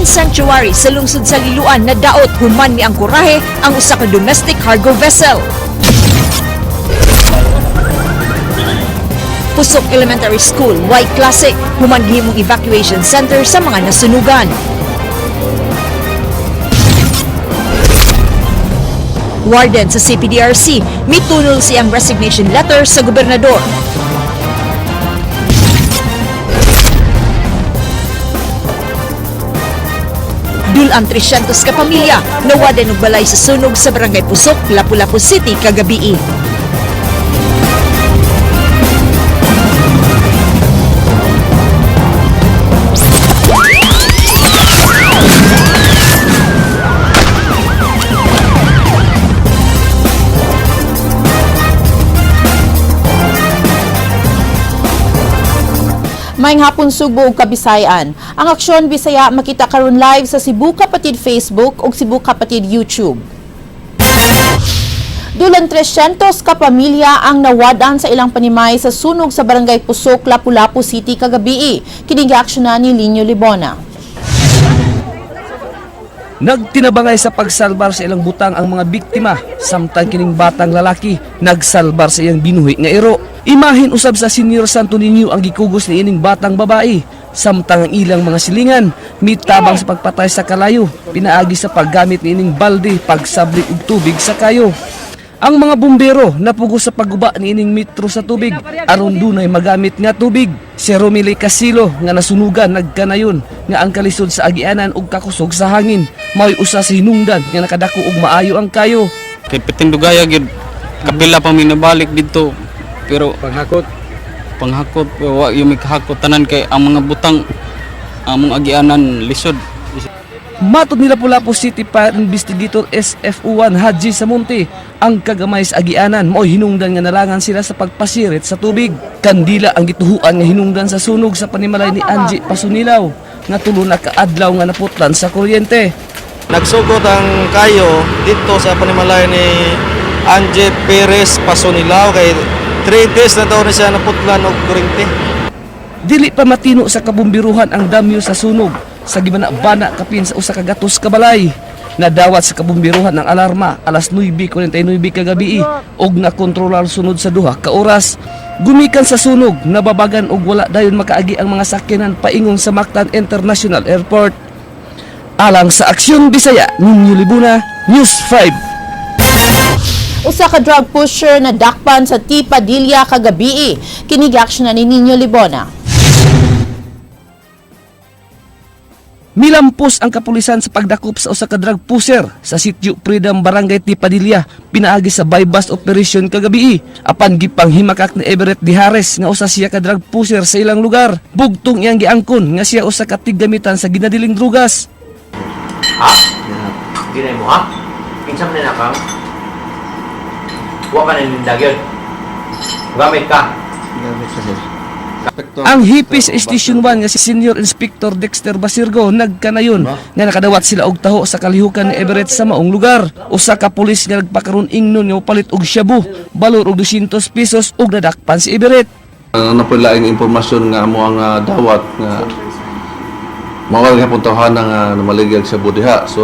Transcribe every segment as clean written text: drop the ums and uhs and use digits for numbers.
Marine Sanctuary sa lungsod sa Liloan na daot human ni angkorahe ang usa ka domestic cargo vessel. Pusok Elementary School, White Classic, human gihimong evacuation center sa mga nasunugan. Warden sa CPDRC, mitunol siyang resignation letter sa gobernador. Dulang 300 ka pamilya nawadan og balay sa sunog sa Barangay Pusok, Lapu-Lapu City kagabi. Maayong hapon Subo ug Kabisayan. Ang Aksyon Bisaya makita karon live sa Cebu Kapatid Facebook ug Cebu Kapatid YouTube. Dulang 300 ka pamilya ang nawadan sa ilang panimay sa sunog sa Barangay Pusok, Lapu-Lapu City kagabi. Kining giaksyonan ni Linyo Libona. Nagtinabangay sa pagsalbar sa ilang butang ang mga biktima, samtang kining batang lalaki nagsalbar sa iyang binuhi nga iro. Imahin usab sa Senior Santo Niño ang gikugos ni ining batang babae, samtang ang ilang mga silingan mitabang sa pagpatay sa kalayo, pinaagi sa paggamit ni ining balde pagsabli og tubig sa kayo. Ang mga bumbero napugos sa pagguba ni ining metro sa tubig aron dunay magamit nga tubig. Si Romilly Casilo nga nasunugan nagkanayon nga ang kalisod sa agianan ug kakusog sa hangin mao'y usa sa hinungdan nga nakadako og maayo ang kayo. Kay piting dugaya gid kapila pa mi nabalik dito pero panghakot wa yung mikahakot tanan kay ang mga butang among agianan lisod. Matod nila Lapu-Lapu City Fire Investigator SFO1 Haji Samonte, ang kagamay sa agianan mao hinungdan nga nalangan sila sa pagpasirit sa tubig. Kandila ang gituhuan nga hinungdan sa sunog sa panimalay ni Angie Pasunilaw nga tulo na kaadlaw nga naputlan sa kuryente. Nagsugod ang kayo dito sa panimalay ni Angie Perez Pasunilaw kay 3 days na daw na siya naputlan og kuryente. Dili pa matino sa kabumbiruhan ang damyo sa sunog. Sa gibana-bana kapin sa usa ka gatos ka balay. Nadawat sa kabumbiruhan ng alarma alas 9:49 kagabi og nakontrolar sunod sa duha ka oras. Gumikan sa sunog, nababagan og wala dayon makaagi ang mga sakyanan paingon sa Mactan International Airport. Alang sa Aksyon Bisaya, Ninyo Libuna, News 5. Usa ka drug pusher na dakpan sa Tipadilla kagabi. Kini giaksyonan ni Ninyo Libona. Milampos ang kapulisan sa pagdakop sa usa ka drug pusher sa sitio Freedom Barangay Tipadilla pinaagi sa bypass operation kagabi. Apan gipanghimakak ni Everett Dihares nga usa siya ka drug pusher sa ilang lugar. Bugtong iyang giangkon nga siya usa ka tigamitan sa ginadiling drugas. Ha? Ginay mo ha? Kinsa man na kang? Wa ka na nindag yun. Gamit ka. Gamit sa sir. Ang hipis Station 1 nga si Senior Inspector Dexter Basirgo nagkanayon nga nakadawat sila og taho sa kalihukan ni Everett sa maong lugar. Usa ka pulis nga nagpakaron ingnon nga palit og shabu, balor og 200 pesos ug nadakpan si Everett. Napulaing impormasyon nga mo ang dawat nga mawag nga puntahan nga namaligag sa budiha. So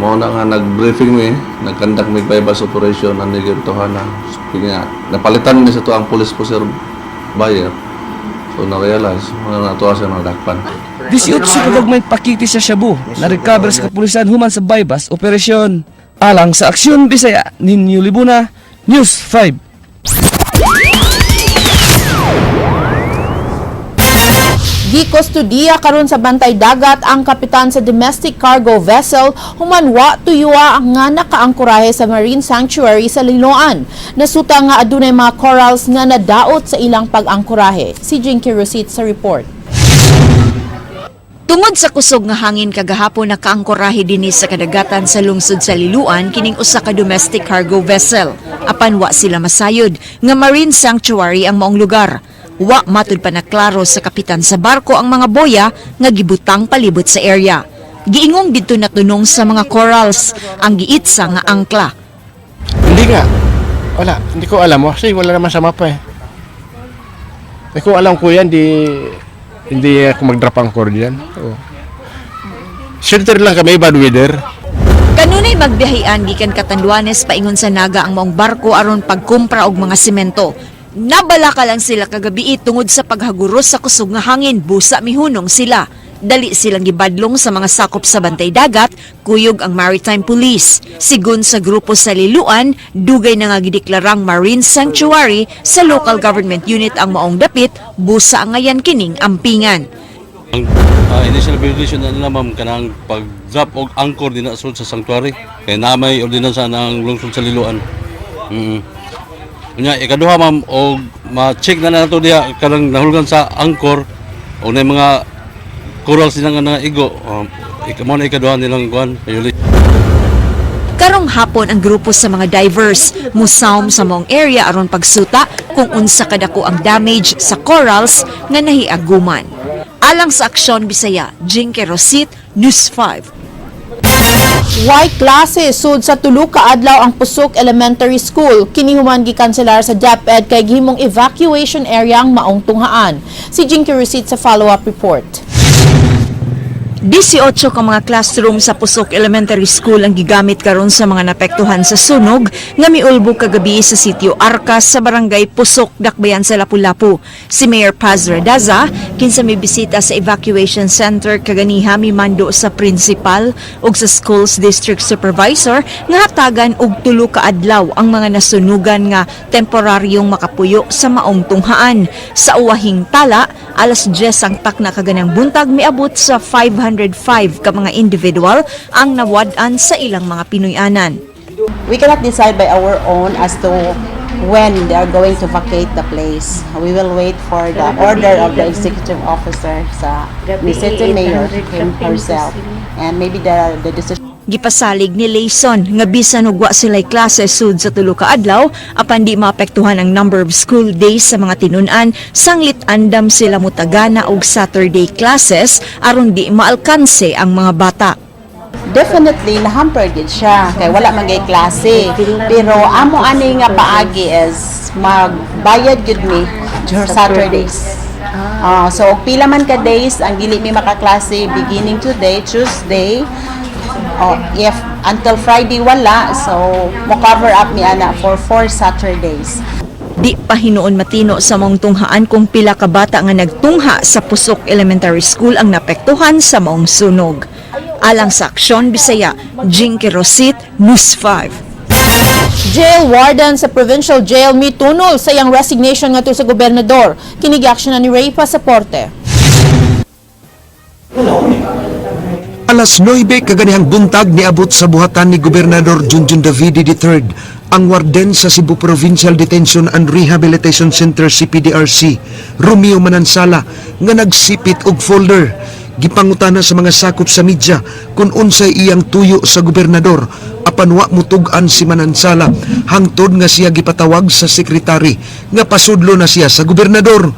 mo na nga nag-briefing mi, nagkandak mi bypass operation ang nigintuhan na napalitan ni sa to ang police officer buyer. So na-realize, natuwa siya nadakpan. 18 kag may pakiti sa shabu, na-recover sa kapulisan human sa bypass operation. Alang sa Aksyon Bisaya, Ninyo Libuna, News 5. Gikustudiya karon sa bantay dagat ang kapitan sa domestic cargo vessel humanwa tuyuwa ang nga nakaangkorahe sa Marine Sanctuary sa Liloan. Nasuta nga adunay mga corals nga nadaot sa ilang pag-angkorahe. Si Jinky Rosit sa report. Tungod sa kusog nga hangin kagahapon nakaangkorahe dinhi sa kadagatan sa lungsod sa Liloan kining usa ka domestic cargo vessel. Apan wa sila masayod nga Marine Sanctuary ang maong lugar. Wa matud pa naklaro sa kapitan sa barko ang mga boya nga gibutang palibot sa area. Giingong didto natunong sa mga corals ang giitsa nga angkla. Hindi nga. Wala. Hindi ko alam. Kasi wala naman sa mapa eh. Hindi ko alam ko yan. Hindi ako mag-drop anchor dyan. shelter lang kami, bad weather. Kanunay magbiyahian gikan Catanduanes paingon sa Naga ang maong barko aron pagkumpra og mga semento. Nabala ka lang sila kagabi tungod sa paghaguros sa kusog nga hangin, busa mihunong sila. Dali silang gibadlong sa mga sakop sa bantay dagat, kuyog ang Maritime Police. Sigun sa grupo sa Liloan, dugay na nga gideklarang Marine Sanctuary sa local government unit ang maong dapit, busa ang ngayan kining ampingan. Ang initial violation na nila ma'am kanang pag-drop og anchor din na sa sanctuary kay namay ordinansa ng lungsod sa Liloan. Unya ikaduha ma'am og ma-check na nato diha kanang nahulgan sa anchor o na mga corals din nga igo. Mo na ikaduha nilang kuan violation. Karong hapon ang grupo sa mga divers musaom sa mong area aron pagsuta kung unsa kadako ang damage sa corals nga nahiaguman. Alang sa Aksyon Bisaya, Jinky Rosit, News 5. Why klase sud sa tulo ka adlaw ang Pusok Elementary School. Kini human gikanselar sa DepEd kay gihimong evacuation area ang maong tunghaan. Si Jinky Rosit sa follow-up report. 18 ka mga classroom sa Pusok Elementary School ang gigamit karon sa mga napektuhan sa sunog nga miulbog kagabi sa sitio Arcas sa barangay Pusok, Dakbayan sa Lapu-Lapu. Si Mayor Paz Radaza kinsa may bisita sa evacuation center kaganiha mimando sa principal ug sa schools district supervisor nga hatagan og tulo ka adlaw ang mga nasunugan nga temporaryong makapuyo sa maong tunghaan. Sa uwahing tala, alas 10 ang takna kaganang buntag miabot sa 505 ka mga individual ang nawad-an sa ilang mga Pinoyanan. We cannot decide by our own as to when they are going to vacate the place. We will wait for the order of the executive officer sa City Mayor herself, and maybe the decision. Gipasalig ni Layson nga bisan ug wa sila'y klase sud sa tulo ka adlaw apan di maapektuhan ang number of school days sa mga tinun-an sanglit andam sila mutagana og Saturday classes aron di maalkanse ang mga bata. Definitely na-hamper gid siya kay wala man gay klase, pero amo ani nga paagi is magbayad gid mi during Saturdays. So pila man ka days ang dili mi makaklase beginning today, Tuesday. If until Friday wala, so mo cover up mi ana for 4 Saturdays. Di pa hinuon matino sa maong tunghaan kung pila ka bata nga nagtungha sa Pusok Elementary School ang napektuhan sa maong sunog. Alang sa Aksyon Bisaya, Jinky Rosit, News 5. Jail warden sa provincial jail mitunol sa iyang resignation ngadto sa gobernador. Kinigiaksyon na ni Ray Pasaporte. Alas 9 kaganihang buntag niabot sa buhatan ni Gobernador Junjun Davide III ang warden sa Cebu Provincial Detention and Rehabilitation Center CPDRC, Romeo Manansala, nga nagsipit og folder. Gipangutana sa mga sakop sa media kung unsay iyang tuyo sa gobernador apan wa mutug-an si Manansala hangtod nga siya gipatawag sa sekretary nga pasudlo na siya sa gobernador.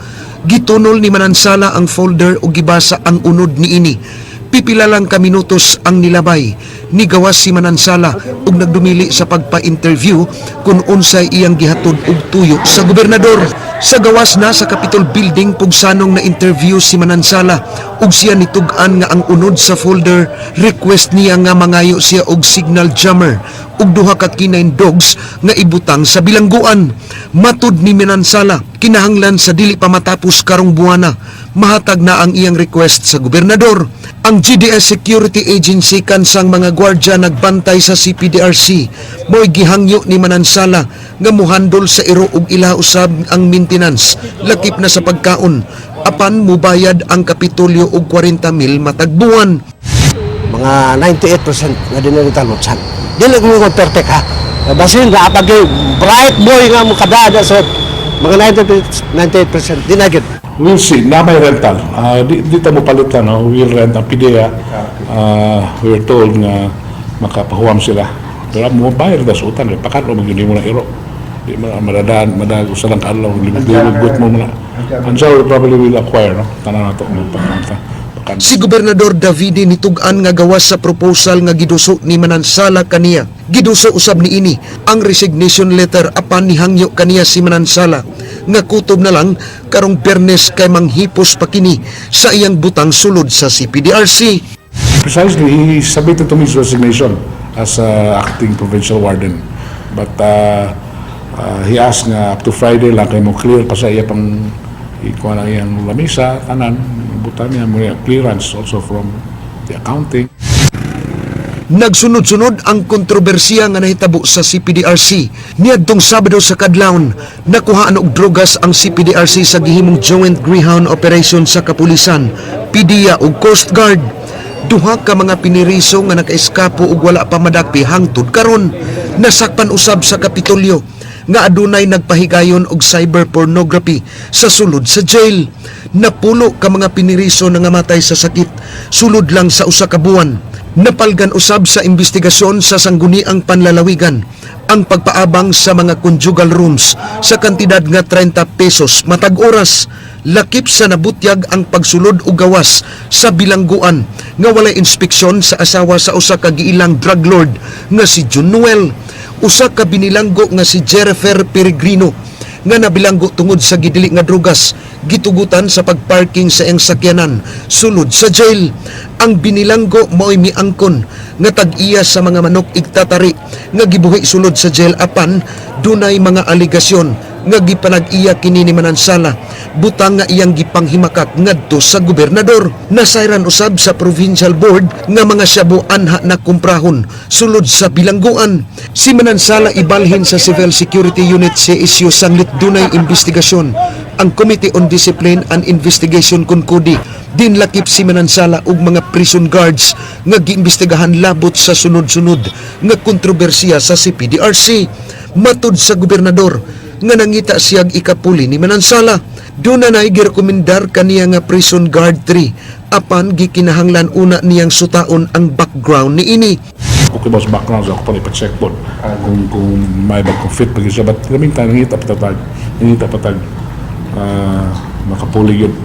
Gitunol ni Manansala ang folder ug gibasa ang unod niini. Pipila lang ka minutos ang nilabay. Nigawas si Manansala ug nagdumili sa pagpa-interview kung unsay iyang gihatod og tuyo sa gobernador. Sa gawas na sa Capitol Building pugsanong na interview si Manansala ug siya nitug-an nga ang unod sa folder request niya nga mangayo siya og signal jammer ug duha ka canine dogs nga ibutang sa bilangguan. Matud ni Manansala, kinahanglan sa dili pa matapos karong buwana mahatag na ang iyang request sa gobernador. Ang GDS Security Agency kansang mga gwardya nagbantay sa CPDRC mo'y gihangyo ni Manansala nga muhandol sa iro ug ila usab ang maintenance lakip na sa pagkaon apan mubayad ang kapitulyo og 40,000 matag buwan. Mga 98% nga dinilitan mo chan. Dili ko mo perfect ha. Basin na pag bright boy nga mo kadada so mga 98% dinagit. We'll see. Na may rental. Di mo palitan. No? We'll rent ang PIDEA. We're told na makapahuam sila. Pero mo bayar da sa utan. Pakatlo mag-yun mo na iro. Di mo madadaan, usa lang kaalaw. Limugot mo muna. And so we probably will acquire. No? Tanan na ito. Si Gobernador Davide nitug-an nga gawas sa proposal nga giduso ni Manansala kaniya. Giduso usab ni ini ang resignation letter apan nihangyo kaniya si Manansala nga kutob na lang karong Biyernes kay manghipos pa kini sa iyang butang sulod sa CPDRC. Precisely, he submitted to me his resignation as acting provincial warden. But he asked nga up to Friday lang kayo mo clear pa sa iya pang ikuha na iyang lamisa, tanan, buta niya mo clearance also from the accounting. Nagsunod-sunod ang kontrobersiya nga nahitabo sa CPDRC. Niadtong Sabado sa kadlawon, nakuhaan og drogas ang CPDRC sa gihimong Joint Greyhound Operation sa Kapulisan, PDEA ug Coast Guard. Duha ka mga piniriso nga nakaeskapo ug wala pa madakpi hangtod karon. Nasakpan usab sa Kapitolyo nga adunay nagpahigayon og cyber pornography sa sulod sa jail. Napulo ka mga piniriso nga namatay sa sakit sulod lang sa usa ka buwan. Napalgan usab sa investigasyon sa sangguniang panlalawigan ang pagpaabang sa mga conjugal rooms sa kantidad nga 30 pesos matag oras. Lakip sa nabutyag ang pagsulod og gawas sa bilangguan nga walay inspeksyon sa asawa sa usa ka giilang drug lord nga si John Noel. Usa ka binilanggo nga si Jennifer Peregrino nga nabilanggo tungod sa gidili nga drogas gitugutan sa pagparking sa iyang sakyanan sulod sa jail. Ang binilanggo mao'y miangkon nga tag-iya sa mga manok igtatari nga gibuhi sulod sa jail apan dunay mga aligasyon nga gipanag-iya kini ni Manansala butang nga iyang gipanghimakak ngadto sa gobernador. Nasayran usab sa provincial board nga mga shabu anha na kumprahon sulod sa bilangguan. Si Manansala ibalhin sa Civil Security Unit CSU sanglit dunay investigasyon ang Committee on Discipline and Investigation Kunkudi. Dinlakip si Manansala ug mga prison guards nga giimbestigahan labot sa sunod-sunod nga kontrobersiya sa CPDRC. Matud sa gobernador nga nangita siyag ikapuli ni Manansala, doon na girekomendar kaniya nga prison guard 3 apan gikinahanglan una niyang sutaon ang background ni ini. Okay, boss, background ako pa ipa-check po kung may bag kung fit pag siya. But kaming tayo nangita patag makapuli yun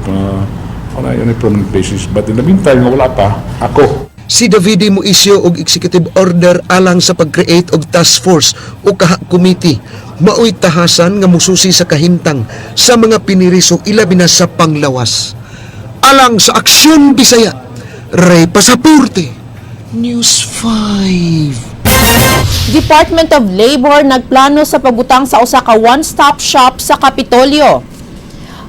on a permanent basis. But in the meantime, wala pa ako. Si Davide mo isyo og executive order alang sa pag-create og task force o kaha committee maoy tahasan nga mususi sa kahintang sa mga piniriso ilabi na sa panglawas. Alang sa Aksyon Bisaya, Ray Pasaporte, News 5. Department of Labor nagplano sa pagbutang sa usa ka one-stop shop sa Kapitolyo.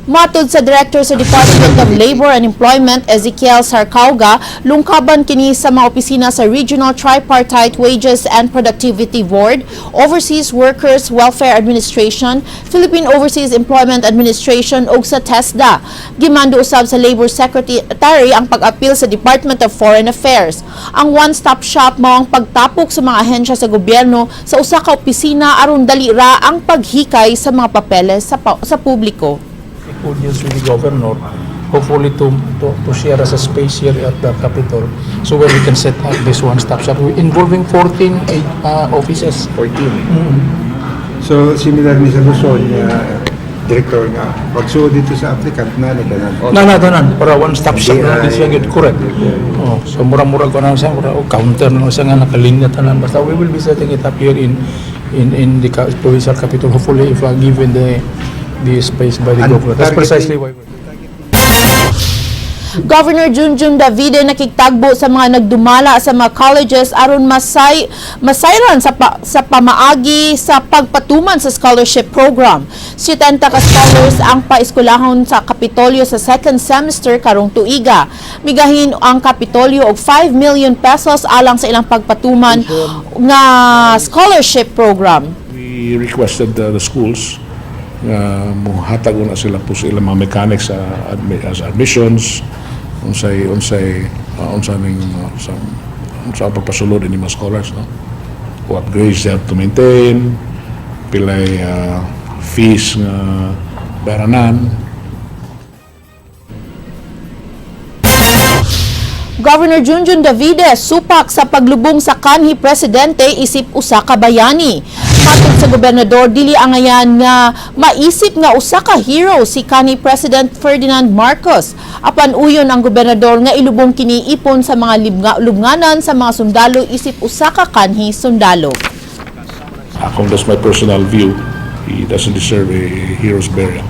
Matod sa Director sa Department of Labor and Employment, Ezekiel Sarcauga, lungkaban kini sa mga opisina sa Regional Tripartite Wages and Productivity Board, Overseas Workers Welfare Administration, Philippine Overseas Employment Administration ug sa TESDA. Gimando usab sa Labor Secretary ang pag-apil sa Department of Foreign Affairs. Ang one-stop shop mao ang pagtapok sa mga ahensya sa gobyerno sa usa ka opisina aron dali ra ang paghikay sa mga papeles sa publiko. Good news with the governor, hopefully to share us a space here at the Capitol so where we can set up this one-stop shop involving 14 offices. 14. So similar ni sa Luzon, Director nga, pagsuod dito sa applicant na Tanan. Para one-stop shop na din siya good, correct. So mura-mura ko na siya, counter na siya nga nakalinya tanan. Basta we will be setting it up here in the provincial capital, hopefully if given the space by the government. That's precisely why we're Governor Junjun Davide nakikitagbo sa mga nagdumala sa mga colleges aron masayran sa pamaagi sa pagpatuman sa scholarship program. 70 ka scholars ang paeskulahon sa Kapitolyo sa second semester karong tuiga. Migahin ang Kapitolyo og 5 million pesos alang sa ilang pagpatuman nga scholarship program. We requested the schools muhatag na sila po sa ilang mga mechanics as admissions unsay pagpasulod ni mga scholars, no? What grades they have to maintain, pilay fees nga baranan. Governor Junjun Davide supak sa paglubong sa kanhi presidente isip usa ka bayani. Matod sa gobernador, dili angayan nga maisip nga usa ka hero si kanhi President Ferdinand Marcos. Apan uyon ang gobernador nga ilubong kini ipon sa mga lubnganan sa mga sundalo isip usa ka kanhi sundalo. That's my personal view. He doesn't deserve a hero's burial.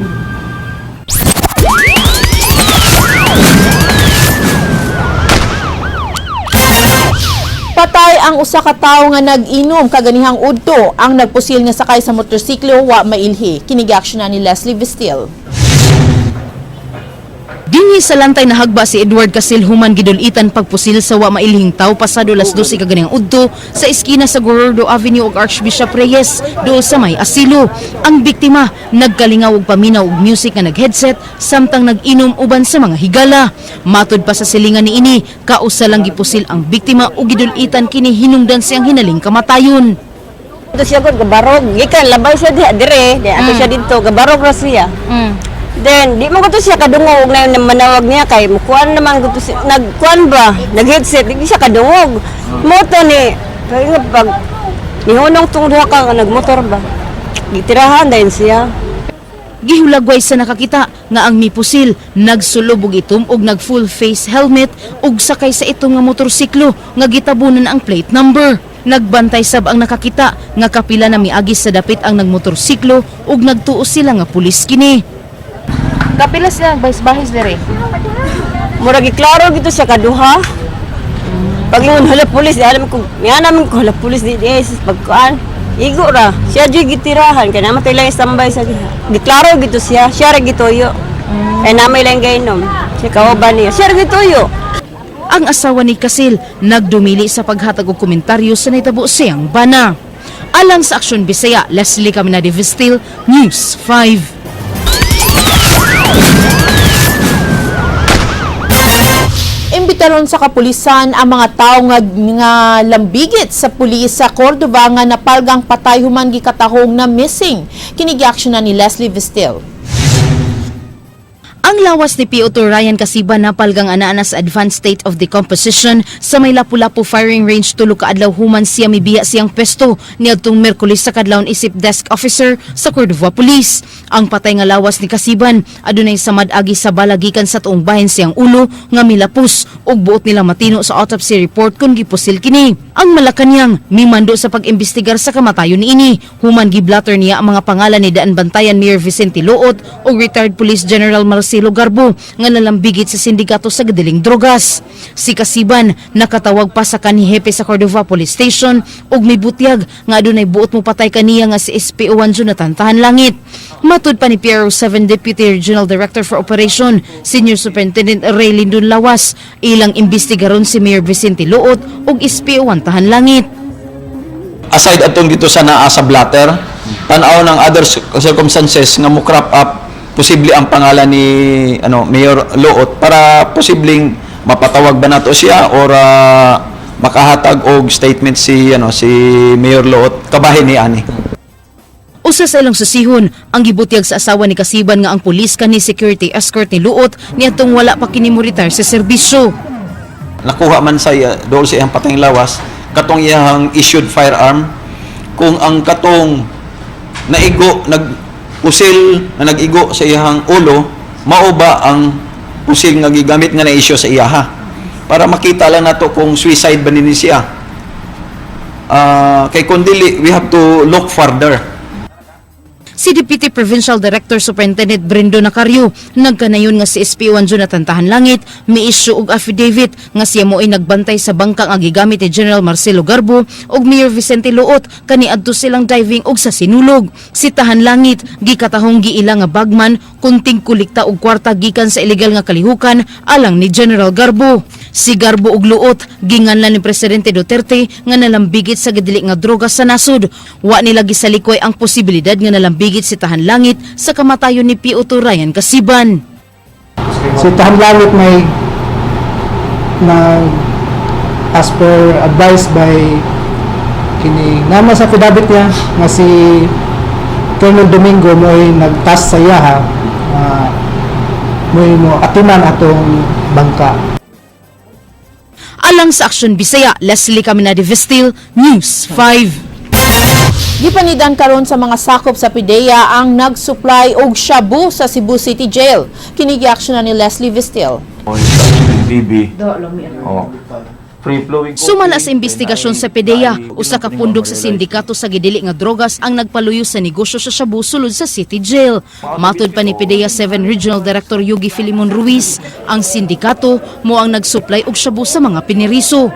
Namatay ang usa ka tawo nga nag-inom kaganihang udto. Ang nagpusil nga sakay sa motorsiklo wa mailhi. Kinigaksyonan ni Leslie Vistil. Dinhi sa lantay na hagba si Edward Casil human gidulitan pagpusil sa wa mailhing tawo pasado las 12 kaganihang udto sa eskina sa Gordo Avenue ug Archbishop Reyes duol sa may asilo. Ang biktima nagkalingaw og paminaw og music nga nag-headset samtang nag-inom uban sa mga higala. Matud pa sa silingan niini, kausa lang gipusil ang biktima ug gidulitan kini hinungdan siyang hinaling kamatayon. Ito siya gud gabarog, gikan labay siya dire, di ato siya dito gabarog ra siya. Then di mo ko to siya kadungog na yung manawag niya kay mukuan naman ko to siya nagkuan ba, nag-headset di siya kadungog. Moto ni kaya pag nihunong tong duha ka nagmotor ba. Gitirahan din siya. Gihulagway sa nakakita nga ang mipusil nagsulob og itom og nag full face helmet ug sakay sa itong nga motorsiklo nga gitabunan ang plate number. Nagbantay sab ang nakakita nga kapila na miagis sa dapit ang nagmotorsiklo ug nagtuo sila nga pulis kini. Kapila sila bahis-bahis dire. Murag giklaro gito siya kaduha. Pag ingon hala pulis, di alam ko, nga namin ko hala pulis di pagkuan. Igo ra, siya di gitirahan kay namatay lang istambay sa diha. Giklaro gito siya ra gituyo. Ay namay lang gainom. Siya kauban niya. Siya ra gituyo. Ang asawa ni Casil nagdumili sa paghatag og komentaryo sa nahitabo siyang bana. Alang sa Aksyon Bisaya, Leslie Caminadi Vistil, News 5. Imbitaron sa kapulisan ang mga tao nga lambigit sa pulis sa Cordova nga napalgang patay human gikatahong na missing. Kinigaksyonan ni Leslie Vistil. Ang lawas ni P.O. Ryan Kasiban napalgang ana-ana sa advanced state of decomposition sa may Lapu-Lapu firing range tulo ka adlaw human siya mibiya siyang pesto niadtong Miyerkules sa kadlawon isip desk officer sa Cordova Police. Ang patay nga lawas ni Kasiban adunay samad agi sa bala gikan sa tuong bahin siyang ulo nga milapus ug buot nila matino sa autopsy report kun gipusil kini. Ang Malacañang mimando sa pag-imbestigar sa kamatayon niini human giblatter niya ang mga pangalan ni Daan Bantayan Mayor Vicente Luot ug retired Police General Marcelo Garbo nga nalambigit sa sindikato sa gadiling drogas. Si Kasiban nakatawag pa sa kanhi-hepe sa Cordova Police Station ug mibutyag nga adunay buot mo patay kaniya nga si SPO1 Jonathan Tahanlangit. Matud pa ni PRO7 Deputy Regional Director for Operation, Senior Superintendent Ray Lindon Lawas, ilang imbestigaron si Mayor Vicente Luot ug SPO1 Tahanlangit. Aside atong dito sa naa sa blatter, tan-aw ng other circumstances nga mo crop up posible ang pangalan ni Mayor Luot para posibleng mapatawag ba nato siya or makahatag og statement si Mayor Luot kabahin ni ani. Usa sa ilang susihon ang gibutyag sa asawa ni Kasiban nga ang pulis kani security escort ni Luot niadtong wala pa kini mo retire sa serbisyo. Nakuha man sa dool sa iyang patayng lawas katong iyang issued firearm kung ang katong pusil na nag-igo sa iyang ulo, mao ba ang pusil nga gigamit nga na-issue sa iyaha? Para makita lang nato kung suicide ba nini siya. Kay kung dili, we have to look further. Si Deputy Provincial Director Superintendent Brendo Nacarrio nagkanayon nga si SPO1 Jonathan Tahanlangit mi-issue og affidavit nga siya mo'y nagbantay sa bangka nga gigamit ni General Marcelo Garbo ug Mayor Vicente Luot kaniadto silang diving og sa sinulog. Si Tahanlangit gikatahong giila nga bagman kunting kulikta og kwarta gikan sa illegal nga kalihukan alang ni General Garbo. Si Garbo ug Luot ginganlan ni Presidente Duterte nga nalambigit sa gidili nga droga sa nasod. Wa nila gisalikoy ang posibilidad nga nalambigit si Tahanlangit sa kamatayon ni P.O. Ryan Kasiban. Si Tahanlangit may as per advice by kini nama sa affidavit niya nga si Colonel Domingo mo'y nagtas sa iyaha mo'y mo atuman atong bangka. Alang sa Aksyon Bisaya, Leslie Caminadi Vistil, News 5. Gipanidan karon sa mga sakop sa PIDEA ang nag-supply og shabu sa Cebu City Jail. Kinigiaksyonan ni Leslie Vistil. Sumala sa investigasyon sa PIDEA, usa ka pundok sa sindikato sa gidili nga drogas ang nagpaluyo sa negosyo sa shabu sulod sa City Jail. Matud pa ni PIDEA 7 Regional Director Yugi Filimon Ruiz, ang sindikato mo ang nagsupply og shabu sa mga piniriso.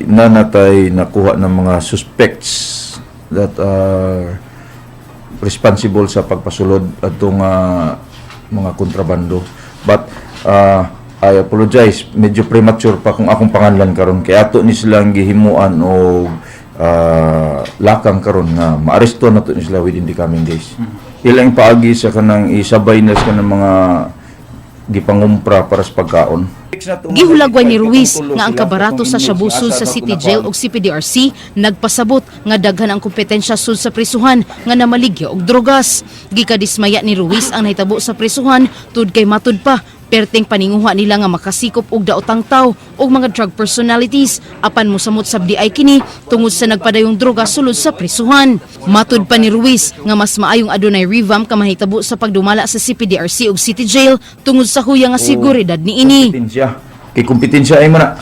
na natay nakuha ng mga suspects that are responsible sa pagpasulod atong mga kontrabando. But I apologize, medyo premature pa kung akong pangalan karon kay ato ni silang gihimuan o lakang karon nga maaresto na to ni sila within the coming days. Ilang paagi sa kanang isabay na sa kanang mga gipangumpra para sa pagkaon. Gihulagwan ni Ruiz nga ang kabarato sa Shabusul sa City Jail ug CPDRC nagpasabot nga daghan ang kompetensya sud sa prisuhan nga namaligya og drogas. Gikadismaya ni Ruiz ang nahitabo sa prisuhan tud kay matud pa perteng paninguha nila nga makasikop og daotang tawo og mga drug personalities apan mosamot sabdi ay kini tungod sa nagpadayong droga sulod sa prisuhan. Matud pa ni Ruiz nga mas maayong adunay revamp ka mahitabo sa pagdumala sa CPDRC ug City Jail tungod sa huya nga seguridad niini. Kay kompetensya ay man.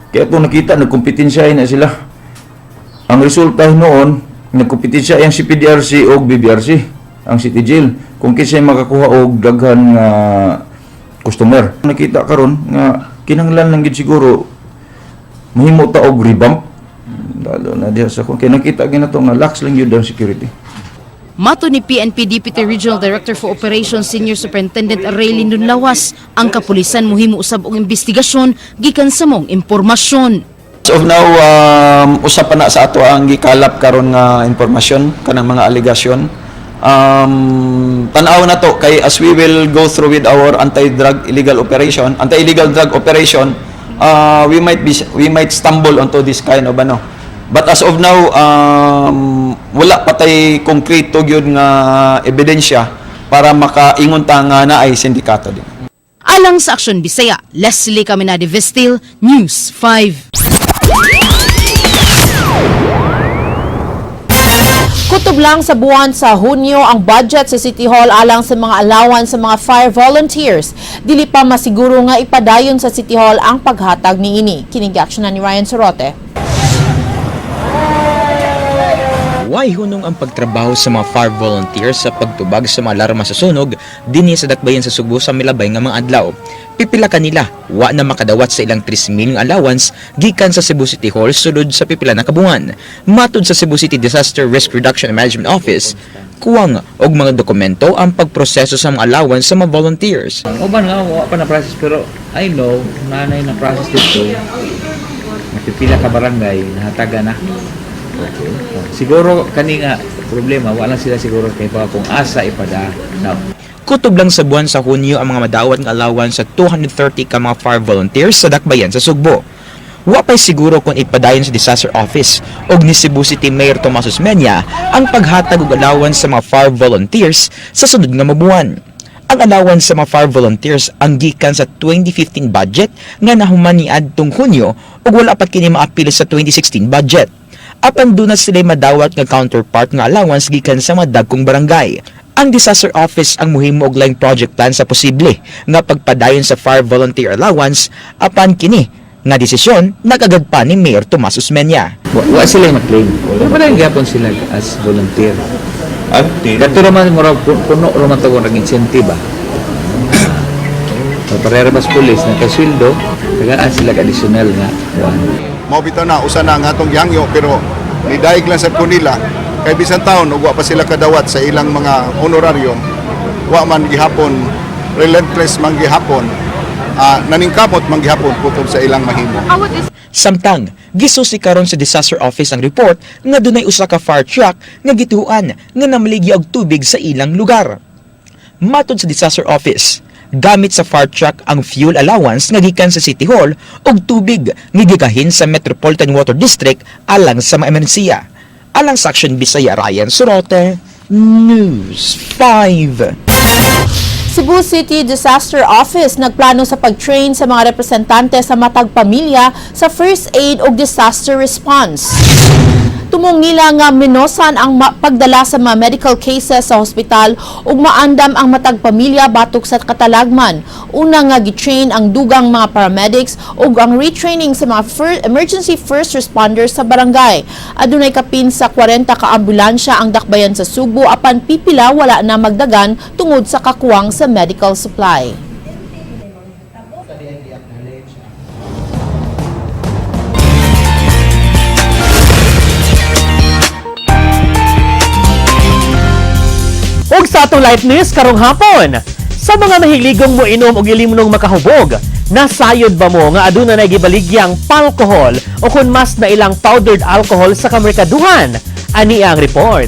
Kaya ito nakita nagkompetensya na sila. Ang resulta noon nagkompetensya ang CPDRC o BBRC ang City Jail kung kisay makakuha og daghan nga customer. Nakita karon nga kinahanglan lang gid siguro mahimo ta og revamp lalo na diha sa kay nakita ginato nga lax lang yun ang security. Mato ni PNP Deputy Regional Director for Operations Senior Superintendent Raylin Dunlawas, ang kapulisan mohimo usab og investigasyon gikan sa mong impormasyon. As of now, usa pa na sa ato ang gikalap karon nga impormasyon kanang mga aligasyon. Tanaw na to kay as we will go through with our anti-illegal drug operation, we might stumble onto this kind of but as of now wala patay konkreto gyud nga ebidensya para makaingon ta nga naay sindikato din. Alang sa Aksyon Bisaya, Leslie Caminade Vestil, News 5. Kutob lang sa buwan sa Hunyo ang budget sa City Hall alang sa mga allowance sa mga fire volunteers. Dili pa masiguro nga ipadayon sa City Hall ang paghatag niini. Kining action ni Ryan Sorote. Way hunong ang pagtrabaho sa mga fire volunteers sa pagtubag sa mga alarma sa sunog dinhi sa dakbayan sa Subo sa milabay nga mga adlaw. Pipila kanila wa na makadawat sa ilang 3,000 allowance gikan sa Cebu City Hall sulod sa pipila na kabuan. Matud sa Cebu City Disaster Risk Reduction and Management Office, kuwang og mga dokumento ang pagproseso sa mga allowance sa mga volunteers. Uban nga wa pa na process pero I know nanay na process dito. Pipila ka barangay nahataga na. Okay. Siguro kani nga problema wala sila siguro kay pa kung asa ipada na. Kutob lang sa buwan sa Hunyo ang mga madawat nga allowance sa 230 ka mga fire volunteers sa dakbayan sa Sugbo. Wa pay siguro kung ipadayon sa disaster office og ni Cebu City Mayor Tomaso Osmeña ang paghatag og allowance sa mga fire volunteers sa sunod nga mabuwan. Ang allowance sa mga fire volunteers ang gikan sa 2015 budget nga nahuman ni adtong Hunyo ug wala pa kini maapil sa 2016 budget. Apan doon na sila madawat nga counterpart nga allowance gikan sa mga dagkong barangay. Ang disaster office ang muhimo og laing project plan sa posible nga pagpadayon sa fire volunteer allowance apan kini nga desisyon nagagad pa ni Mayor Tomas Osmeña. Wa sila mag-claim. Wala yung gapon sila as volunteer. Dato naman puno naman ito kung nag-incentive Parerebas police na kaswildo, tagaan sila additional nga. Mao bitaw na usa na nga atong gihangyo pero nidaig lang sa nila kay bisan taon ug wa pa sila kadawat sa ilang mga honorarium wa man gihapon relentless man gihapon naningkamot man gihapon kutob sa ilang mahimo. Samtang gisusi karon sa disaster office ang report nga dunay usa ka fire truck nga gituan nga namaligya og tubig sa ilang lugar. Matod sa disaster office, gamit sa fire truck ang fuel allowance nga gikan sa City Hall ug tubig nga gigahin sa Metropolitan Water District alang sa mga emerhensiya. Alang sa Action Bisaya, Ryan Sorote, News 5. Cebu City Disaster Office nagplano sa pag-train sa mga representante sa matag pamilya sa first aid ug disaster response. Tumong nila nga minosan ang pagdala sa mga medical cases sa hospital ug maandam ang matag pamilya batok sa katalagman. Una nga gitrain ang dugang mga paramedics ug ang retraining sa mga emergency first responders sa barangay. Adunay kapin sa 40 ka ambulansya ang dakbayan sa Subo apan pipila wala na magdagan tungod sa kakuwang sa medical supply. sa atong light news karong hapon. Sa mga mahiligong mo inom og ilimnong makahubog, nasayod ba mo nga aduna na gibaligyang alcohol o kun mas na ilang powdered alcohol sa kamerkaduhan? Ani ang report.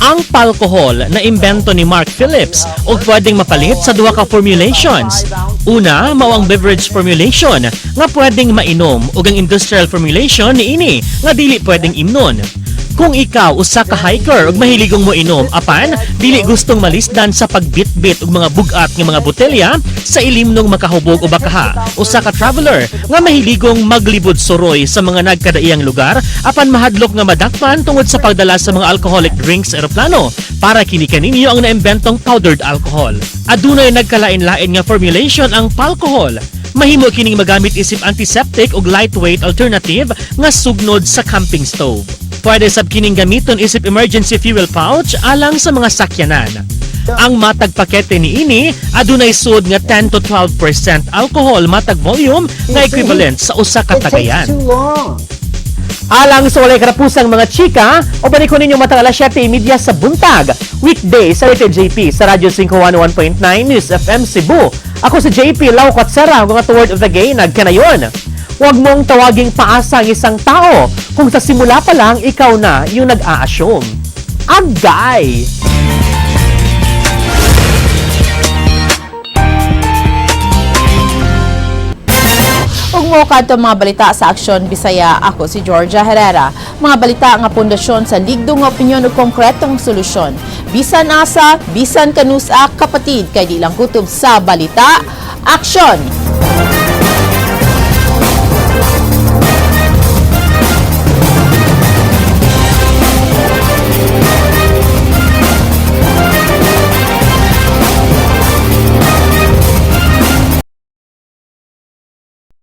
Ang alcohol na imbento ni Mark Phillips ug pwedeng mapalit sa duha ka formulations. Una, mao ang beverage formulation nga pwedeng mainom ug ang industrial formulation niini nga dili pwedeng imnon. Kung ikaw usa ka hiker ug mahiligong mo inom apan dili gustong malisdan sa pagbitbit og mga bugat nga mga botelya sa ilimnong makahubog o bakaha, usa ka traveler nga mahiligong maglibod suroy sa mga nagkadaiyang lugar apan mahadlok nga madakpan tungod sa pagdala sa mga alcoholic drinks sa eroplano, para kini kaninyo ang naimbentong powdered alcohol. Adunay nagkalain-lain nga formulation ang alcohol. Mahimo kining magamit isip antiseptic ug lightweight alternative nga sugnod sa camping stove. Pwede sab kining gamiton isip emergency fuel pouch alang sa mga sakyanan. Ang matag pakete niini adunay sud nga 10 to 12% alcohol matag volume nga equivalent sa usa ka tagayan. Alang sa walay karapusang mga chika, o banikon ninyo matang alas 7:30 sa buntag, weekday sa Rated JP sa Radyo 511.9 News FM Cebu. Ako si JP Lau Quatsara, mga word of the day, nagkanayon. Huwag mong tawaging paasa ang isang tao kung sa simula pa lang ikaw na yung nag-a-assume. Agay! Ug mo kadto mga balita sa Aksyon Bisaya, ako si Georgia Herrera. Mga balita nga pundasyon sa ligdong nga opinyon ug konkretong solusyon. Bisan asa, bisan kanusa, kapatid kay di lang kutob sa balita. Aksyon!